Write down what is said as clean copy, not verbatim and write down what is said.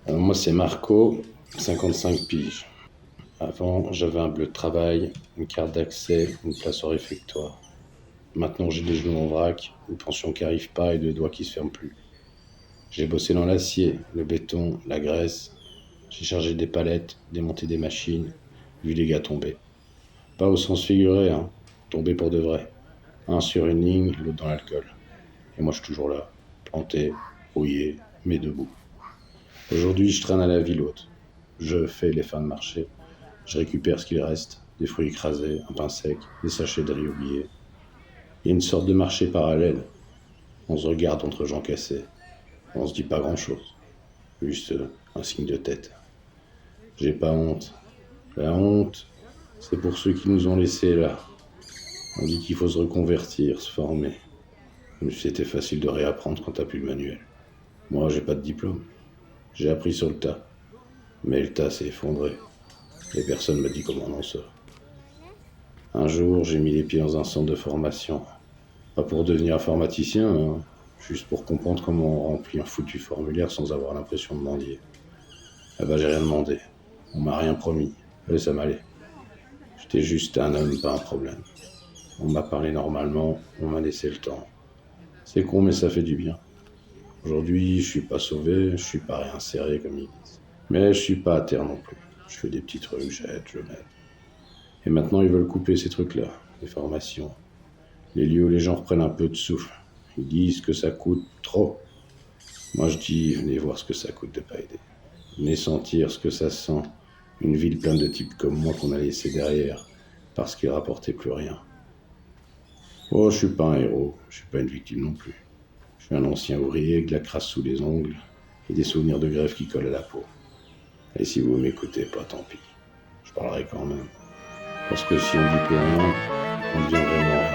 Moi, c'est Marco, 55 piges. Avant, j'avais un bleu de travail, une carte d'accès, une place au réfectoire. Maintenant, j'ai des genoux en vrac, une pension qui arrive pas et deux doigts qui se ferment plus. J'ai bossé dans l'acier, le béton, la graisse. J'ai chargé des palettes, démonté des machines, vu les gars tomber. Pas au sens figuré, hein. Tomber pour de vrai. Un sur une ligne, l'autre dans l'alcool. Et moi, je suis toujours là, planté, rouillé, mais debout. Aujourd'hui, je traîne à la ville haute. Je fais les fins de marché. Je récupère ce qu'il reste, des fruits écrasés, un pain sec, des sachets de riz oubliés. Il y a une sorte de marché parallèle. On se regarde entre gens cassés. On se dit pas grand-chose. Juste un signe de tête. J'ai pas honte. La honte, c'est pour ceux qui nous ont laissés là. On dit qu'il faut se reconvertir, se former. Comme si c'était facile de réapprendre quand t'as plus le manuel. Moi, j'ai pas de diplôme. J'ai appris sur le tas. Mais le tas s'est effondré. Et personne m'a dit comment on en sort. Un jour, j'ai mis les pieds dans un centre de formation. Pas pour devenir informaticien, hein, juste pour comprendre comment on remplit un foutu formulaire sans avoir l'impression de mendier. Eh ben, j'ai rien demandé. On m'a rien promis. Et ça m'allait. J'étais juste un homme, pas un problème. On m'a parlé normalement, on m'a laissé le temps. C'est con, mais ça fait du bien. Aujourd'hui, je suis pas sauvé, je suis pas réinséré comme ils disent. Mais je suis pas à terre non plus. Je fais des petits trucs, j'aide, je m'aide. Et maintenant, ils veulent couper ces trucs-là, les formations, les lieux où les gens reprennent un peu de souffle. Ils disent que ça coûte trop. Moi, je dis, venez voir ce que ça coûte de pas aider. Venez sentir ce que ça sent. Une ville pleine de types comme moi qu'on a laissé derrière parce qu'ils rapportaient plus rien. Oh, je suis pas un héros, je suis pas une victime non plus. Je suis un ancien ouvrier avec de la crasse sous les ongles et des souvenirs de grève qui collent à la peau. Et si vous m'écoutez pas, tant pis. Je parlerai quand même. Parce que si on dit plus rien, on devient vraiment rien.